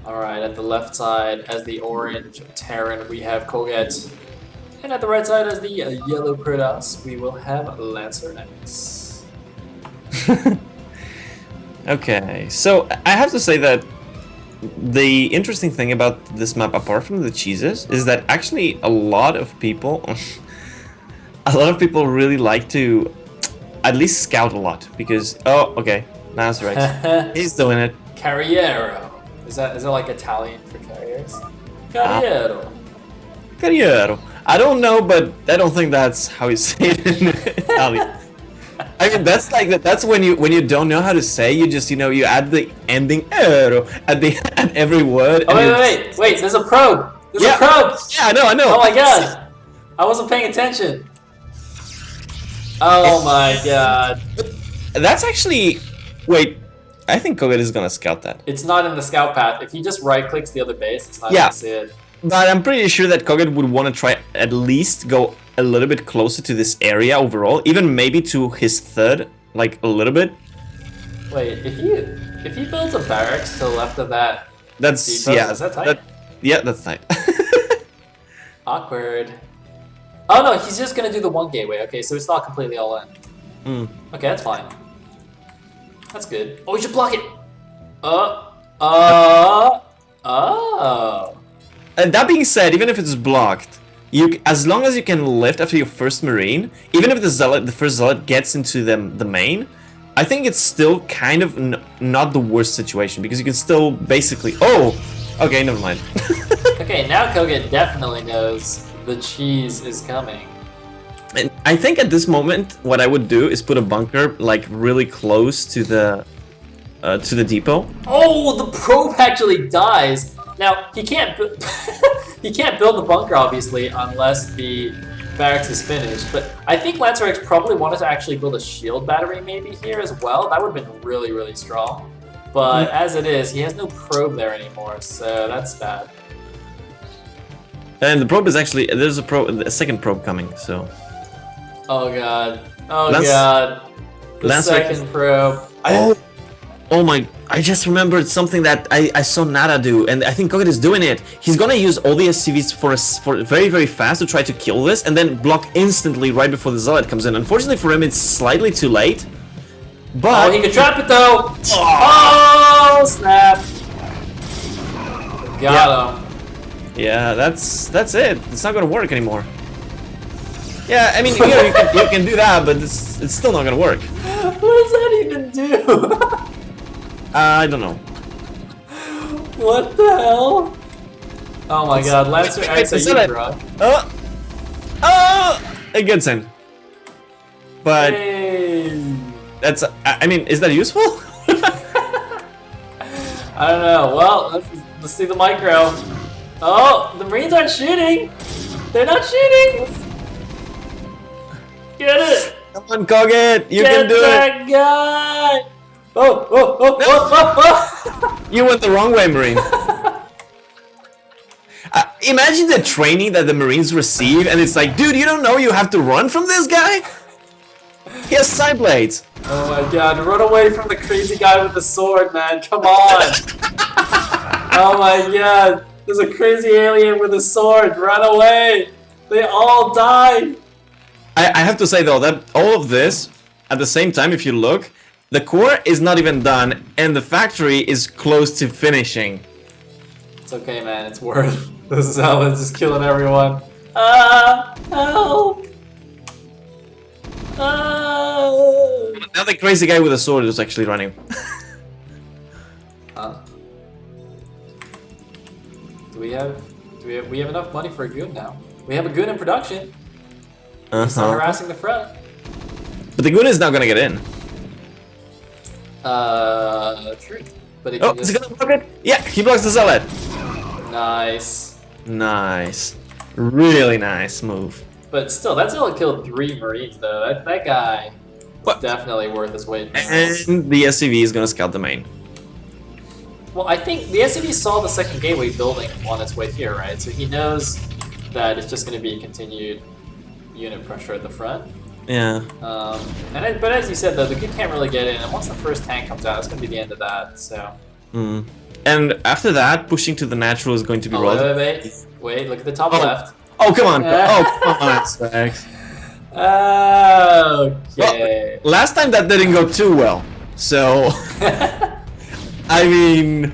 Alright, at the left side, as the orange Terran, we have Koget. And at the right side, as the yellow Kratos, we will have lancerx. Okay, so I have to say that the interesting thing about this map, apart from the cheeses, is that actually a lot of people, really like to at least scout a lot because okay, lancerx, he's doing it. Carriero. Is that like Italian for carriers? Carriero. Carriero. I don't know, but I don't think that's how you say it in Italian. I mean, that's like that's when you don't know how to say, you just you add the ending ero at every word. Oh wait! There's a probe. There's a probe. Yeah, I know. Oh my god! I wasn't paying attention. Oh my god! That's actually wait. I think koget is gonna scout that. It's not in the scout path. If he just right clicks the other base, it's not gonna see it. But I'm pretty sure that koget would want to try at least go a little bit closer to this area overall, even maybe to his third, like a little bit. Wait, if he builds a barracks to the left of that, that's depot, is that tight? That's tight. Awkward. Oh no, he's just gonna do the one gateway. Okay, so it's not completely all in. Okay, that's fine. That's good. Oh, we should block it. Oh. And that being said, even if it's blocked, as long as you can lift after your first marine, even if the first zealot gets into the main, I think it's still kind of not the worst situation because you can still basically. Oh, okay, never mind. Okay, now koget definitely knows the cheese is coming. And I think at this moment, what I would do is put a bunker like really close to the depot. Oh, the probe actually dies. Now he can't he can't build the bunker obviously unless the barracks is finished. But I think lancerx probably wanted to actually build a shield battery maybe here as well. That would have been really strong. But as it is, he has no probe there anymore, so that's bad. And the probe is actually there's a second probe coming. So. Oh god! Oh god! The second probe. Oh my, I just remembered something that I saw Nada do, and I think koget is doing it. He's gonna use all the SCVs for very fast to try to kill this, and then block instantly right before the zealot comes in. Unfortunately for him, it's slightly too late. But he can trap it though! Oh, snap! Got him. Yeah, that's it. It's not gonna work anymore. Yeah, I mean, you can do that, but it's still not gonna work. What does that even do? I don't know. What the hell? Oh my god, lancerx are you drunk? It gets in. But that's, I mean, is that useful? I don't know. Well, let's see the micro. Oh, the Marines aren't shooting. They're not shooting. Get it. Come on, koget, you can do it. Get that guy. Oh. You went the wrong way, Marine. Imagine the training that the Marines receive, and it's like, dude, you don't know you have to run from this guy? He has side blades. Oh my god, run away from the crazy guy with the sword, man. Come on. Oh my god, there's a crazy alien with a sword. Run away. They all died. I have to say, though, that all of this, at the same time, if you look, the core is not even done, and the factory is close to finishing. It's okay, man. It's worth. This is how it's just killing everyone. Help! Now the crazy guy with a sword is actually running. Do we have enough money for a goon now? We have a goon in production. He's not harassing the front. But the goon is not gonna get in. True. But is he gonna block it? Yeah, he blocks the zealot. Nice. Nice. Really nice move. But still, that zealot killed 3 Marines though. That guy is definitely worth his weight in minerals. And the SCV is gonna scout the main. Well, I think the SCV saw the second gateway building on its way here, right? So he knows that it's just gonna be continued unit pressure at the front. Yeah. But as you said though, the good can't really get in, and once the first tank comes out, it's gonna be the end of that. So. Mm. And after that, pushing to the natural is going to be Wait, wait, look at the top left. Oh, come on. Oh, come on, Specs. Okay. Well, last time that didn't go too well. So, I mean,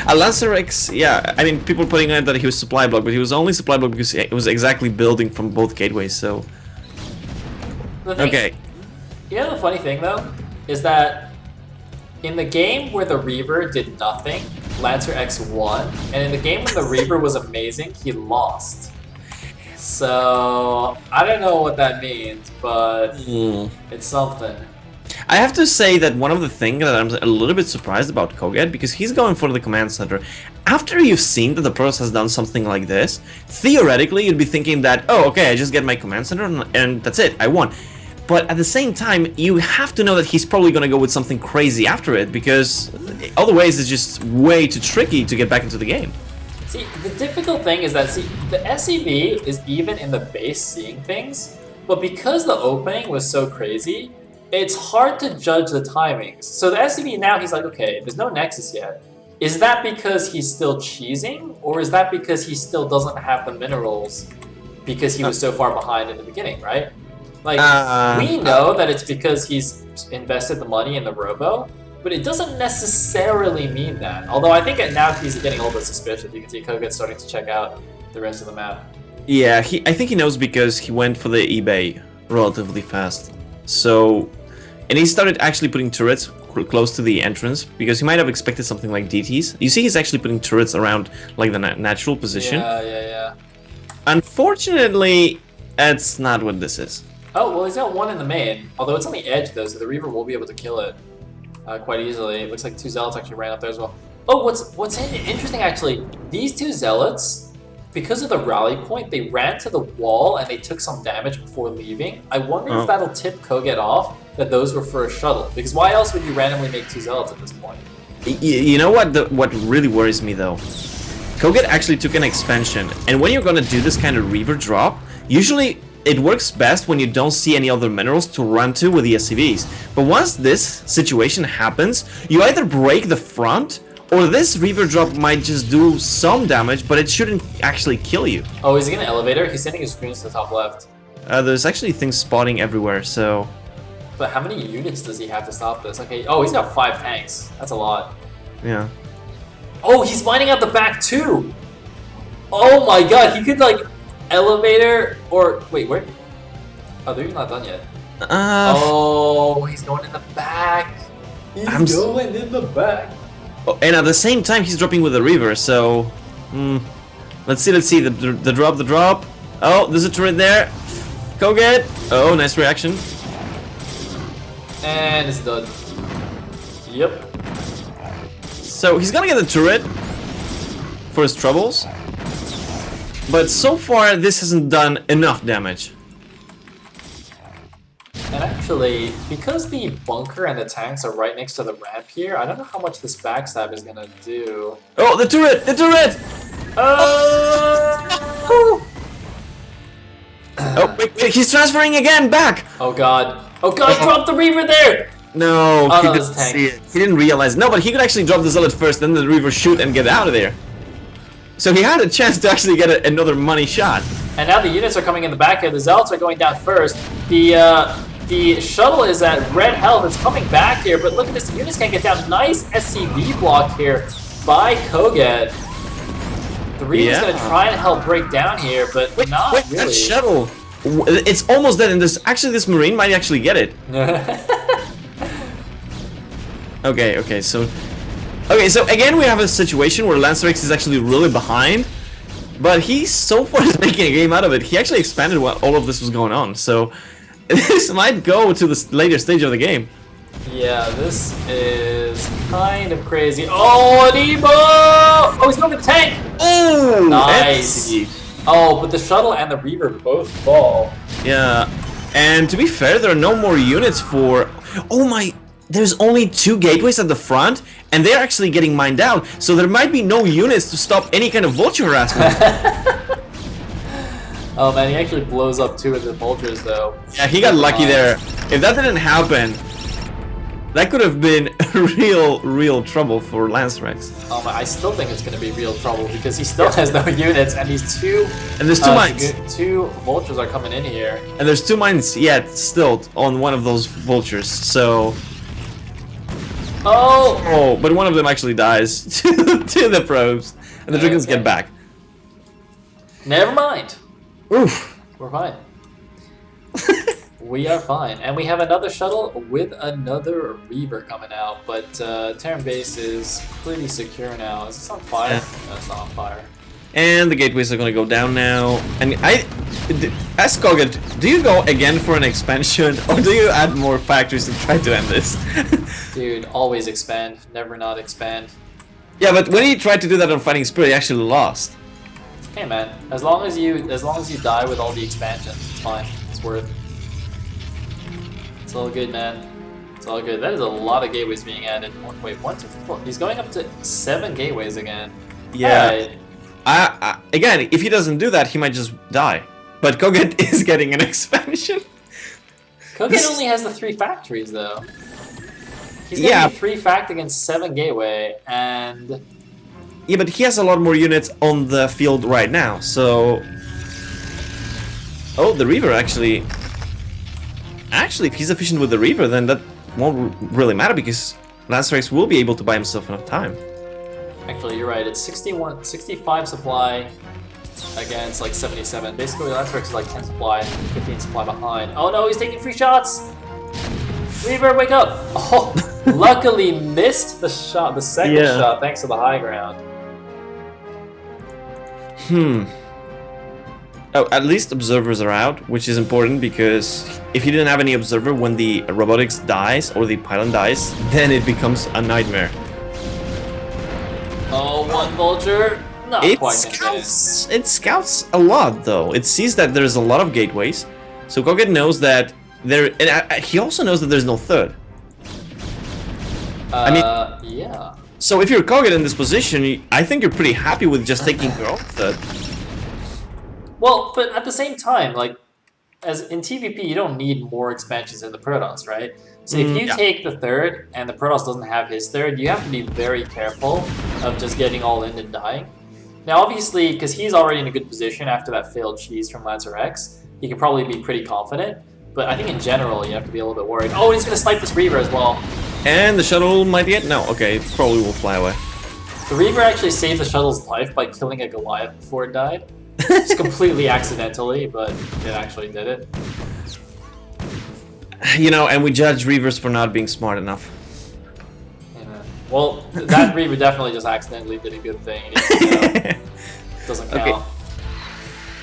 a lancerx, yeah, I mean, people putting in that he was supply block, but he was only supply block because it was exactly building from both gateways, so... Okay. You know the funny thing, though, is that in the game where the Reaver did nothing, lancerx won, and in the game when the Reaver was amazing, he lost. So, I don't know what that means, but it's something. I have to say that one of the things that I'm a little bit surprised about Koget, because he's going for the command center. After you've seen that the Protoss has done something like this, theoretically you'd be thinking that, oh, okay, I just get my command center and that's it, I won. But at the same time, you have to know that he's probably going to go with something crazy after it, because otherwise it's just way too tricky to get back into the game. See, the difficult thing is that, the SCV is even in the base seeing things, but because the opening was so crazy, it's hard to judge the timings. So the SCV now, he's like, okay, there's no Nexus yet. Is that because he's still cheesing, or is that because he still doesn't have the minerals because he was so far behind in the beginning, right? Like, we know that it's because he's invested the money in the robo, but it doesn't necessarily mean that. Although I think now he's getting a little bit suspicious. You can see Koget's starting to check out the rest of the map. Yeah, I think he knows because he went for the eBay relatively fast. So, and he started actually putting turrets close to the entrance because he might have expected something like DTs. You see he's actually putting turrets around like the natural position. Yeah. Unfortunately, that's not what this is. Oh, well, he's got one in the main. Although it's on the edge, though, so the Reaver will be able to kill it quite easily. It looks like 2 Zealots actually ran up there as well. Oh, what's interesting, actually, these 2 Zealots, because of the rally point, they ran to the wall and they took some damage before leaving. I wonder if that'll tip Koget off that those were for a shuttle. Because why else would you randomly make 2 Zealots at this point? You know what? What really worries me, though? Koget actually took an expansion, and when you're gonna do this kind of Reaver drop, usually it works best when you don't see any other minerals to run to with the SCVs. But once this situation happens, you either break the front, or this Reaver drop might just do some damage, but it shouldn't actually kill you. Oh, is he gonna elevator? He's sending his screens to the top left. There's actually things spotting everywhere, so... But how many units does he have to stop this? Okay, oh, he's got 5 tanks. That's a lot. Yeah. Oh, he's mining out the back too! Oh my god, he could like... elevator or wait, where? Oh, they're not done yet. Oh, he's going in the back. He's going in the back. Oh, and at the same time, he's dropping with the Reaver. So, let's see. The drop. Oh, there's a turret there. Koget. Oh, nice reaction. And it's done. Yep. So he's gonna get the turret for his troubles. But so far, this hasn't done enough damage. And actually, because the bunker and the tanks are right next to the ramp here, I don't know how much this backstab is gonna do. Oh, the turret! The turret! Oh! Oh, wait, he's transferring again, back! Oh god. Oh god, drop the Reaver there! No, oh, he no, didn't see it. He didn't realize. No, but he could actually drop the Zealot first, then the Reaver shoot and get out of there. So he had a chance to actually get another money shot. And now the units are coming in the back here. The Zealots are going down first. The shuttle is at red health. It's coming back here, but look at this. The units can't get down. Nice SCV block here by Koget. The Reaver's going to try and help break down here, but not really. That shuttle. It's almost dead, and this Marine might actually get it. Okay, so again we have a situation where lancerx is actually really behind, but he so far is making a game out of it. He actually expanded while all of this was going on, so this might go to the later stage of the game. Yeah, this is kind of crazy. Oh, an Evo! Oh, he's going for the tank! Oh, nice. Oh, but the shuttle and the Reaver both fall. Yeah, and to be fair, there are no more units for... Oh my... There's only 2 gateways at the front, and they're actually getting mined down, so there might be no units to stop any kind of vulture harassment. Oh man, he actually blows up 2 of the vultures though. Yeah, he got lucky there. If that didn't happen, That could have been real trouble for lancerx. I still think it's going to be real trouble because he still has no units, and these two. And there's two mines. Two vultures are coming in here. And there's two mines yet still on one of those vultures. So. Oh, but one of them actually dies to the probes, and the dragons get back. Never mind. Oof. We're fine. We are fine, and we have another shuttle with another Reaver coming out, but Terran base is pretty secure now. Is this on fire? Yeah. No, it's not on fire. And the gateways are gonna go down now. And ask Koget, do you go again for an expansion, or do you add more factories and try to end this? Dude, always expand, never not expand. Yeah, but when he tried to do that on Fighting Spirit, he actually lost. Okay, man. As long as you die with all the expansions, it's fine. It's worth. It's all good, man. It's all good. That is a lot of gateways being added. Wait, 1, 2, 3, 4. He's going up to 7 gateways again. Yeah. Right. Again, if he doesn't do that, he might just die. But Koget is getting an expansion. Koget only has the 3 factories, though. He's getting 3 fact against 7 gateway, and... Yeah, but he has a lot more units on the field right now, so... Oh, the Reaver actually... Actually, if he's efficient with the Reaver, then that won't really matter, because lancerx will be able to buy himself enough time. Actually, you're right. It's 65 supply against like 77. Basically, lancerx is like 10 supply, 15 supply behind. Oh no, he's taking free shots! Reaver, wake up! Oh, luckily missed the shot, the second shot, thanks to the high ground. Oh, at least observers are out, which is important because if you didn't have any observer when the robotics dies or the pylon dies, then it becomes a nightmare. Oh, one vulture. Not quite scouts. It scouts a lot, though. It sees that there's a lot of gateways, so Koget knows that there. And he also knows that there's no third. I mean, yeah. So if you're Koget in this position, I think you're pretty happy with just taking your own third. Well, but at the same time, like, as in TVP, you don't need more expansions in the Protoss, right? So if you take the third and the Protoss doesn't have his third, you have to be very careful of just getting all in and dying. Now, obviously, because he's already in a good position after that failed cheese from lancerx, he can probably be pretty confident. But I think in general, you have to be a little bit worried. Oh, he's going to snipe this Reaver as well. And the shuttle might get... No, okay, it probably will fly away. The Reaver actually saved the shuttle's life by killing a Goliath before it died. Just completely accidentally, but it actually did it. You know, and we judge Reavers for not being smart enough. Yeah. Well, that Reaver definitely just accidentally did a good thing. It doesn't count.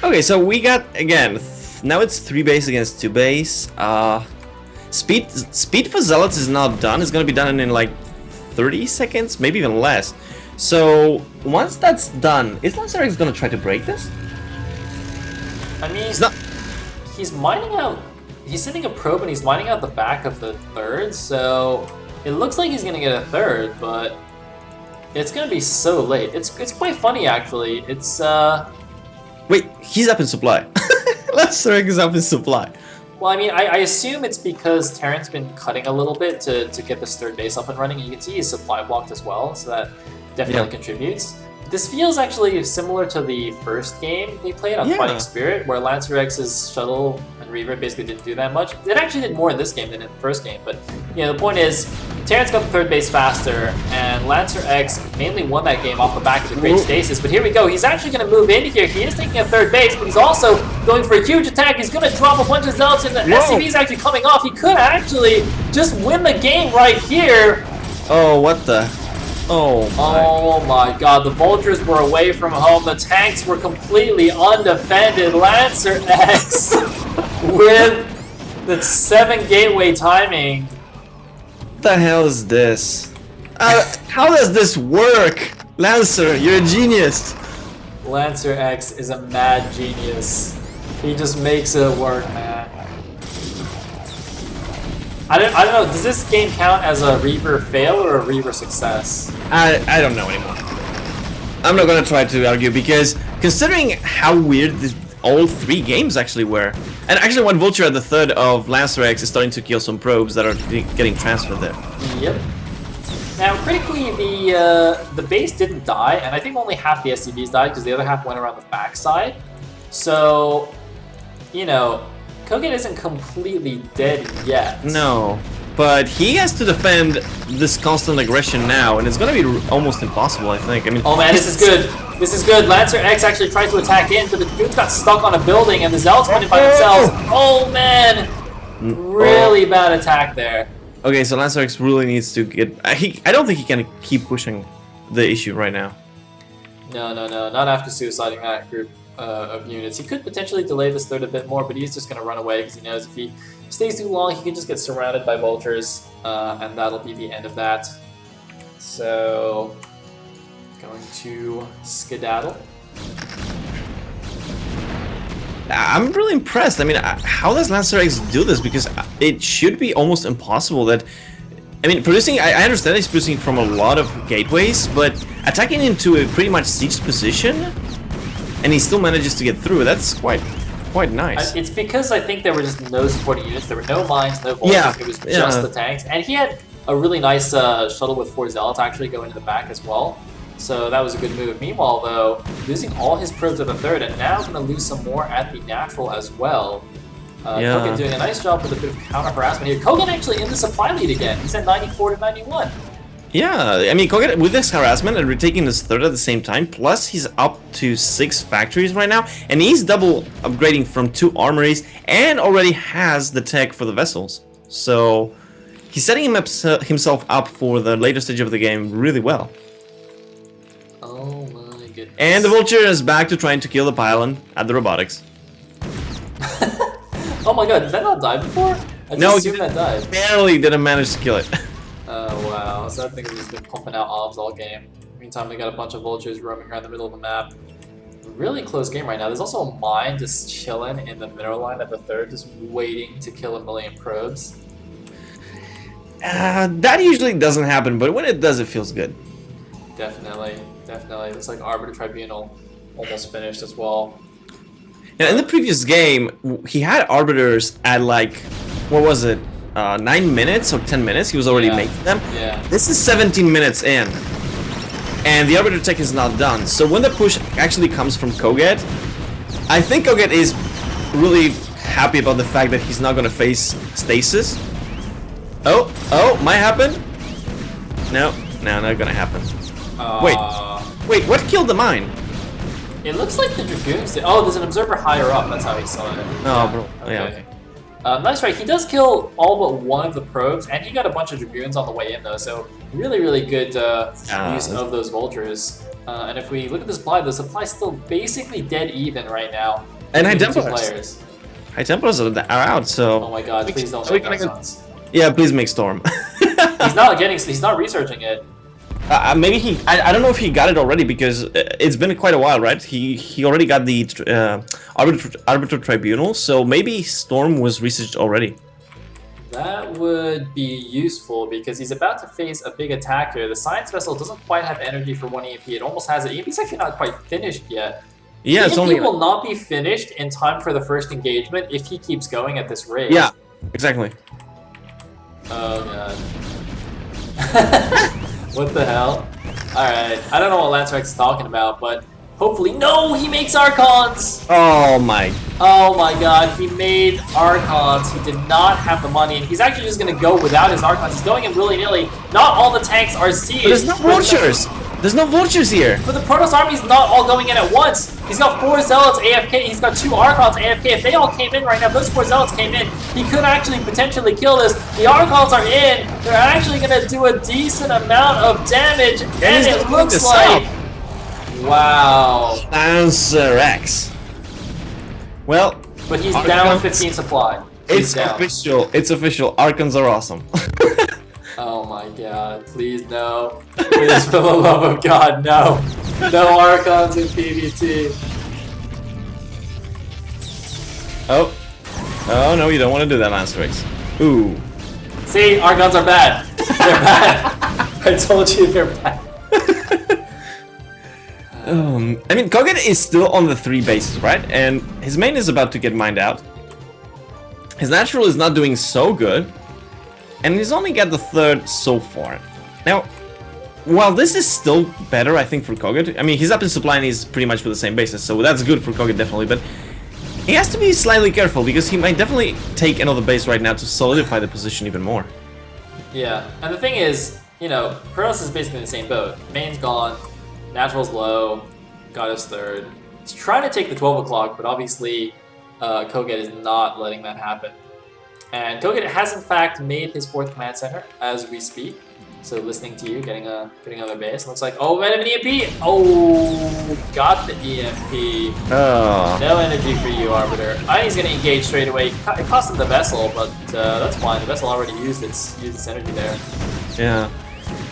Okay, so we got, again, now it's 3 base against 2 base. Speed for Zealots is not done. It's gonna be done in like 30 seconds, maybe even less. So once that's done, is lancerx gonna try to break this? I mean, It's not... he's mining out. He's sending a probe and he's mining out the back of the third, so it looks like he's gonna get a third, but it's gonna be so late. It's quite funny actually. It's Wait, he's up in supply. lancerx is up in supply. Well, I mean, I assume it's because Terran's been cutting a little bit to get this third base up and running. You can see he's supply blocked as well, so that definitely contributes. This feels actually similar to the first game we played on Fighting Spirit, where lancerx's shuttle and Reaver basically didn't do that much. It actually did more in this game than in the first game, but you know, the point is, Terran's got the third base faster, and lancerx mainly won that game off the back of the great stasis. But here we go, he's actually going to move in here. He is taking a third base, but he's also going for a huge attack. He's going to drop a bunch of zealots, and the SCV is actually coming off. He could actually just win the game right here. Oh, what the... Oh my god, the vultures were away from home, the tanks were completely undefended. lancerx with the 7 gateway timing. What the hell is this? How does this work? Lancer, you're a genius. lancerx is a mad genius. He just makes it work, man. I don't know, does this game count as a Reaver fail or a Reaver success? I don't know anymore. I'm not gonna try to argue because considering how weird all 3 games actually were. And actually one Vulture at the third of lancerx is starting to kill some probes that are getting transferred there. Yep. Now, critically, the base didn't die, and I think only half the SCVs died because the other half went around the backside. So, you know, koget isn't completely dead yet. No, but he has to defend this constant aggression now, and it's gonna be almost impossible, I think. I mean, oh man, this is good. This is good. lancerx actually tried to attack in, but the dudes got stuck on a building, and the Zealots went in by themselves. Oh man, really bad attack there. Okay, so lancerx really needs to get. I don't think he can keep pushing the issue right now. No, not after suiciding that group of units. He could potentially delay this third a bit more, but he's just going to run away because he knows if he stays too long, he can just get surrounded by vultures, and that'll be the end of that. So, going to skedaddle. I'm really impressed. I mean, how does lancerx do this? Because it should be almost impossible that... I mean, producing... I understand he's producing from a lot of gateways, but attacking into a pretty much sieged position, and he still manages to get through, that's quite nice. It's because I think there were just no supporting units. There were no mines, no vultures. Yeah, It was just the tanks. And he had a really nice shuttle with 4 Zealots actually go into the back as well. So that was a good move. Meanwhile, though, losing all his probes at the third, and now going to lose some more at the natural as well. Koget doing a nice job with a bit of counter harassment here. Koget actually in the supply lead again. He's at 94 to 91. Yeah, I mean, Koget with this harassment and retaking his third at the same time, plus he's up to 6 factories right now, and he's double upgrading from 2 armories, and already has the tech for the vessels. So he's setting himself up for the later stage of the game really well. Oh my goodness. And the Vulture is back to trying to kill the pylon at the robotics. Oh my god, did that not die before? I just assumed that died. Barely didn't manage to kill it. Oh wow, so that thing has just been pumping out obs all game. Meantime, we got a bunch of vultures roaming around the middle of the map. Really close game right now. There's also a mine just chilling in the mineral line at the third, just waiting to kill a million probes. That usually doesn't happen, but when it does, it feels good. Definitely. Looks like Arbiter Tribunal almost finished as well. Yeah, in the previous game, he had Arbiters at like, what was it, 9 minutes or 10 minutes? He was already making them. Yeah. This is 17 minutes in, and the Arbiter tech is not done. So when the push actually comes from Koget, I think Koget is really happy about the fact that he's not going to face stasis. Oh, might happen? No, not gonna happen. Wait, what killed the mine? It looks like the Dragoons did. Oh, there's an observer higher up, that's how he saw it. Oh, bro. Okay. Nice try. He does kill all but one of the probes, and he got a bunch of Dragoons on the way in, though, so really good use of those vultures. And if we look at the supply's still basically dead even right now. And High Templars. High Templars are out, so... Oh my god, please don't make Icons. Yeah, please make Storm. He's not researching it. Maybe he... I don't know if he got it already, because it's been quite a while, right? He already got the Arbiter Tribunal, so maybe Storm was researched already. That would be useful, because he's about to face a big attacker. The Science Vessel doesn't quite have energy for 1 EMP. It almost has it. EMP's actually not quite finished yet. Yeah, the EMP will not be finished in time for the first engagement if he keeps going at this rate. Yeah, exactly. Oh god. What the hell? Alright, I don't know what lancerx is talking about, but hopefully... No! He makes Archons! Oh my god, he made Archons. He did not have the money, and he's actually just gonna go without his Archons. He's going in willy-nilly. Not all the tanks are sieged. But there's no vultures! There's no vultures here! But the Protoss army's not all going in at once! He's got 4 Zealots AFK, he's got 2 Archons AFK. If they all came in right now, if those 4 Zealots came in, he could actually potentially kill this. The Archons are in, they're actually gonna do a decent amount of damage, and it looks like... Wow. lancerx. Well... But he's down 15 supply. It's official, it's official. Archons are awesome. Oh my god, please no. Please, for the love of God, no. No Archons in PvT. Oh no, you don't want to do that, lancerx. Ooh. See, Archons are bad. They're bad. I told you they're bad. I mean, Koget is still on the 3 bases, right? And his main is about to get mined out. His natural is not doing so good. And he's only got the 3rd so far. Now, while this is still better, I think, for Koget. I mean, he's up in supply and he's pretty much with the same bases, so that's good for Koget, definitely. But he has to be slightly careful, because he might definitely take another base right now to solidify the position even more. Yeah, and the thing is, you know, Protoss is basically in the same boat. Main's gone, natural's low, got his 3rd. He's trying to take the 12 o'clock, but obviously Koget is not letting that happen. And Koget has in fact made his 4th command center as we speak. So listening to you, getting another base. Looks like, oh, might have an EMP! Oh, got the EMP. Oh. No energy for you, Arbiter. I think he's going to engage straight away. It cost him the vessel, but that's fine. The vessel already used its energy there. Yeah.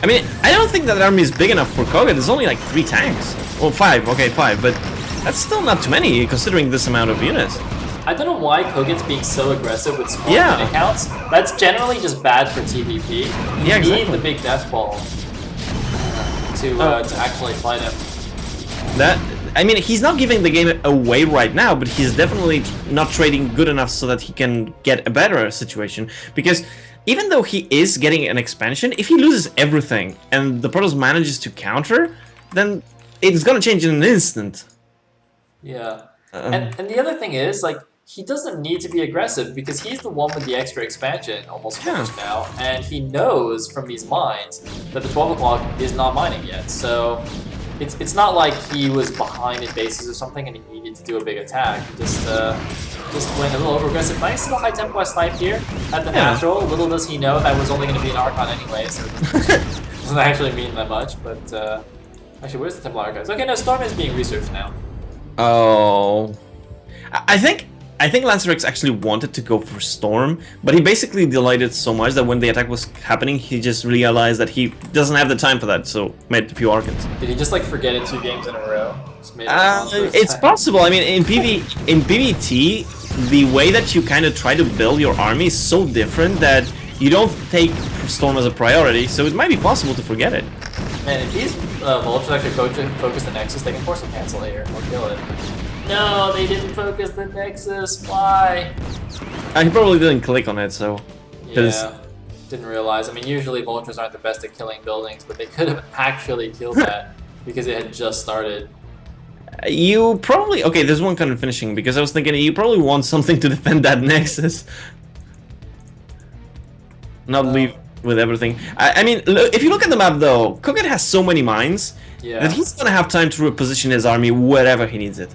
I mean, I don't think that army is big enough for Koget. There's only like 3 tanks. Well, 5. Okay, 5. But that's still not too many, considering this amount of units. I don't know why Koget's being so aggressive with small unit counts. That's generally just bad for TVP. You need the big death ball to actually fight him. I mean, he's not giving the game away right now, but he's definitely not trading good enough so that he can get a better situation. Because even though he is getting an expansion, if he loses everything and the Protoss manages to counter, then it's gonna change in an instant. Yeah. And the other thing is, like, he doesn't need to be aggressive because he's the one with the extra expansion almost finished now, and he knows from these mines that the 12 o'clock is not mining yet. So it's not like he was behind in bases or something and he needed to do a big attack. He just went a little over aggressive. Nice little high tempo snipe here at the natural. Little does he know that was only going to be an Archon anyway, so it doesn't actually mean that much. But actually, where's the Templar Archives? Okay, no, Storm is being researched now. Oh, I think lancerx actually wanted to go for Storm, but he basically delayed it so much that when the attack was happening, he just realized that he doesn't have the time for that, so made a few Archons. Did he just like forget it 2 games in a row? Just made it's possible. I mean, in PvT, the way that you kind of try to build your army is so different that you don't take Storm as a priority, so it might be possible to forget it. Man, if these vultures actually focus the Nexus, they can force a cancel here or kill it. No, they didn't focus the Nexus. Why? He probably didn't click on it, so... Yeah, didn't realize. I mean, usually vultures aren't the best at killing buildings, but they could have actually killed that because it had just started. You probably... Okay, there's one kind of finishing, because I was thinking you probably want something to defend that Nexus. Not leave with everything. I mean, if you look at the map, though, Koget has so many mines that he's gonna have time to reposition his army wherever he needs it.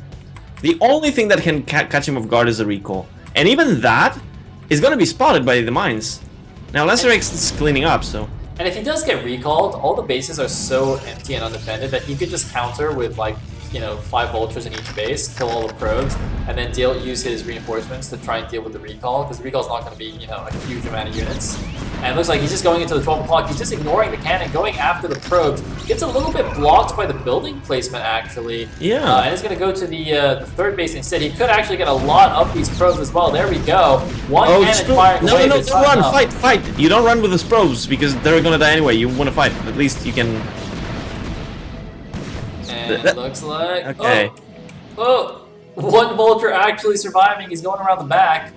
The only thing that can catch him off guard is a recall. And even that is going to be spotted by the mines. Now, lancerx is cleaning up, so... And if he does get recalled, all the bases are so empty and undefended that he could just counter with, like, you know, 5 vultures in each base, kill all the probes, and then use his reinforcements to try and deal with the recall, because the recall is not going to be, you know, a huge amount of units. And it looks like he's just going into the 12 o'clock. He's just ignoring the cannon, going after the probes. Gets a little bit blocked by the building placement, actually. Yeah. And he's going to go to the 3rd base instead. He could actually get a lot of these probes as well. There we go. One cannon firing away. No, don't run. Fight. You don't run with the probes, because they're going to die anyway. You want to fight. At least you can... And it looks like... Okay. Oh! One vulture actually surviving. He's going around the back.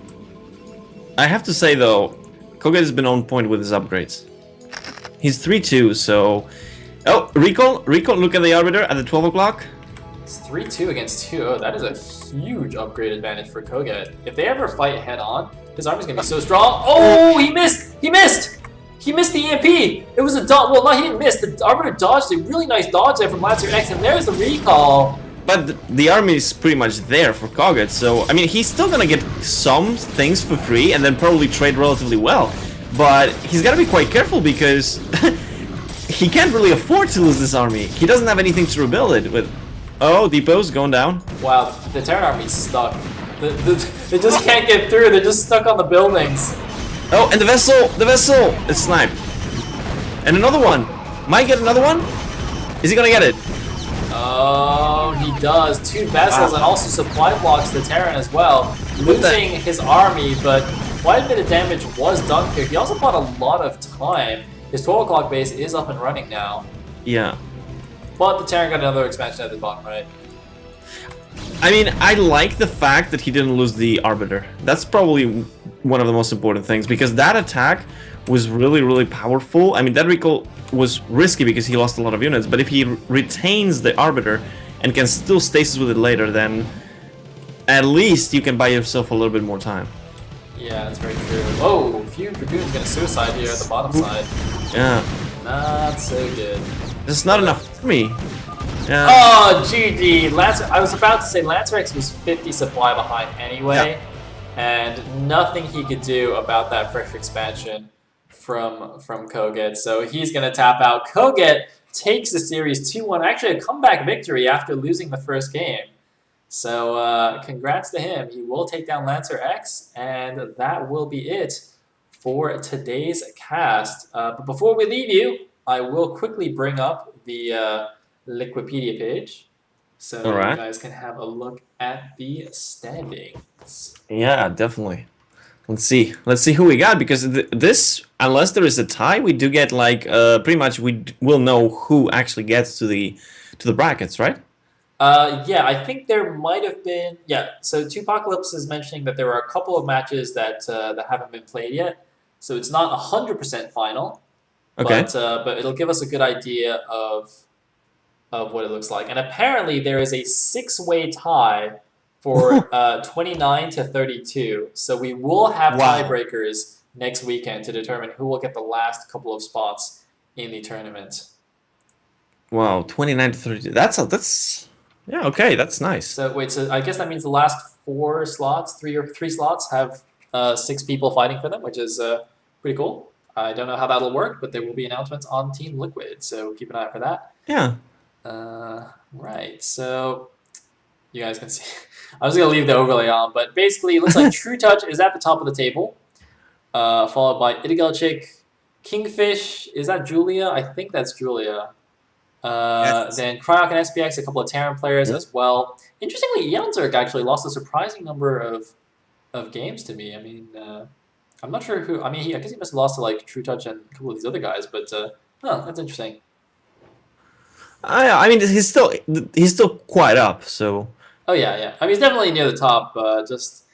I have to say, though, Koget has been on point with his upgrades. He's 3-2, so... Oh, recall, look at the Arbiter at the 12 o'clock. It's 3-2 against 2. Oh, that is a huge upgrade advantage for Koget. If they ever fight head-on, his army's gonna be so strong. Oh, he missed! He missed! He missed the EMP! It was a dodge. Well, no, he didn't miss. The Arbiter dodged a really nice dodge there from lancerx, and there's the recall. But the army is pretty much there for Koget, so, I mean, he's still gonna get some things for free and then probably trade relatively well. But he's gotta be quite careful because he can't really afford to lose this army. He doesn't have anything to rebuild it with. Oh, depots going down. Wow, the Terran army's stuck. They just can't get through. They're just stuck on the buildings. Oh, and the vessel is sniped. And another one. Might get another one? Is he gonna get it? Oh, he does. 2 vessels and also supply blocks the Terran as well. Losing his army, but quite a bit of damage was done here. He also bought a lot of time. His 12 o'clock base is up and running now. Yeah. But the Terran got another expansion at the bottom right. I mean, I like the fact that he didn't lose the Arbiter. That's probably one of the most important things, because that attack was really, really powerful. I mean, that recall was risky because he lost a lot of units, but if he retains the Arbiter and can still stasis with it later, then at least you can buy yourself a little bit more time. Yeah, that's very true. Whoa, a few Dragoons gonna suicide here at the bottom side. Yeah. Not so good. It's not enough for me. Yeah. Oh, GG. I was about to say lancerx was 50 supply behind anyway, and nothing he could do about that fresh expansion from Koget. So he's going to tap out. Koget takes the series 2-1. Actually, a comeback victory after losing the first game. So congrats to him. He will take down lancerx, and that will be it for today's cast. But before we leave you, I will quickly bring up the Liquipedia page so you guys can have a look at the standings. Yeah, definitely. Let's see who we got, because this, unless there is a tie, we do get like pretty much we will know who actually gets to the brackets, right? Yeah, I think there might have been. Yeah, so Tupacalypse is mentioning that there are a couple of matches that that haven't been played yet, so it's not 100% final. Okay. But it'll give us a good idea of what it looks like. And apparently there is a 6-way tie for 29 to 32. So we will have tiebreakers next weekend to determine who will get the last couple of spots in the tournament. Wow, 29 to 32. That's yeah, okay, that's nice. So wait, so I guess that means the last 4 slots, three slots have 6 people fighting for them, which is pretty cool. I don't know how that'll work, but there will be announcements on Team Liquid, so keep an eye out for that. Yeah. Right, so you guys can see. I was going to leave the overlay on, but basically it looks like True Touch is at the top of the table, followed by Itigelchik, Kingfish. Is that Julia? I think that's Julia. Yes. Then Cryok and SPX, a couple of Terran players as well. Interestingly, lancerx actually lost a surprising number of games to me. I mean, I'm not sure who. I mean, I guess he must have lost to like True Touch and a couple of these other guys, but that's interesting. I mean, he's still quite up, so. Oh yeah. I mean, he's definitely near the top. Just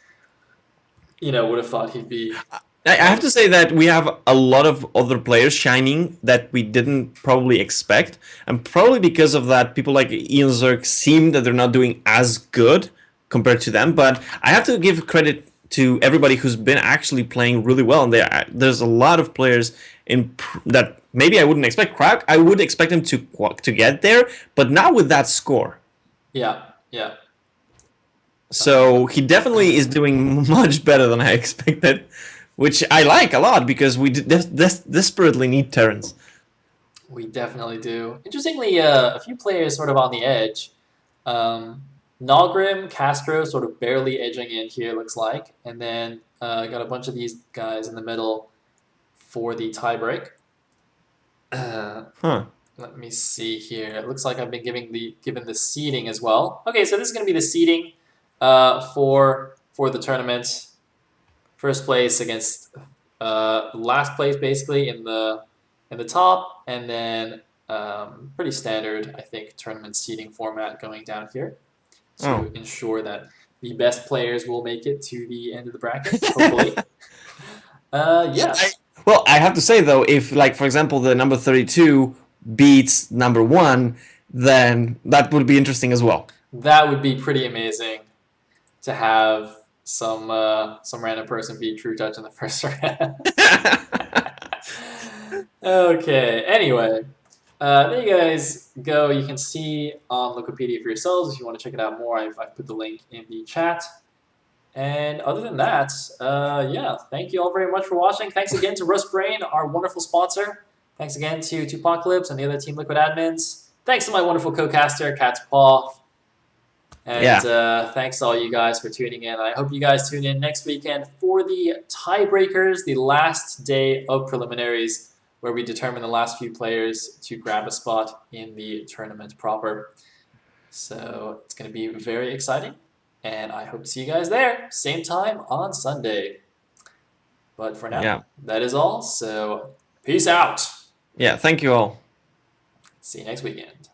would have thought he'd be. I have to say that we have a lot of other players shining that we didn't probably expect, and probably because of that, people like Ian Zerk seem that they're not doing as good compared to them. But I have to give credit to everybody who's been actually playing really well, and there's a lot of players that maybe I wouldn't expect. Crack, I would expect him to get there, but not with that score. Yeah. So he definitely is doing much better than I expected, which I like a lot because we desperately need Terrans. We definitely do. Interestingly, a few players sort of on the edge. Nalgrim, Castro sort of barely edging in here, looks like. And then got a bunch of these guys in the middle for the tiebreak. Let me see here. It looks like I've been given the seeding as well. Okay, so this is going to be the seeding for the tournament. First place against last place, basically in the top, and then pretty standard, I think, tournament seeding format going down here to ensure that the best players will make it to the end of the bracket, hopefully. Yes. Well, I have to say though, if like for example the number 32 beats number 1, then that would be interesting as well. That would be pretty amazing to have some random person beat True Touch in the first round. Okay. Anyway, there you guys go. You can see on Wikipedia for yourselves if you want to check it out more. I've put the link in the chat. And other than that, yeah, thank you all very much for watching. Thanks again to Rustbrain, our wonderful sponsor. Thanks again to Tupacalypse and the other Team Liquid admins. Thanks to my wonderful co-caster, Cat's Paw. And thanks to all you guys for tuning in. I hope you guys tune in next weekend for the tiebreakers, the last day of preliminaries, where we determine the last few players to grab a spot in the tournament proper. So it's going to be very exciting, and I hope to see you guys there, same time on Sunday. But for now, that is all. So peace out. Yeah, thank you all. See you next weekend.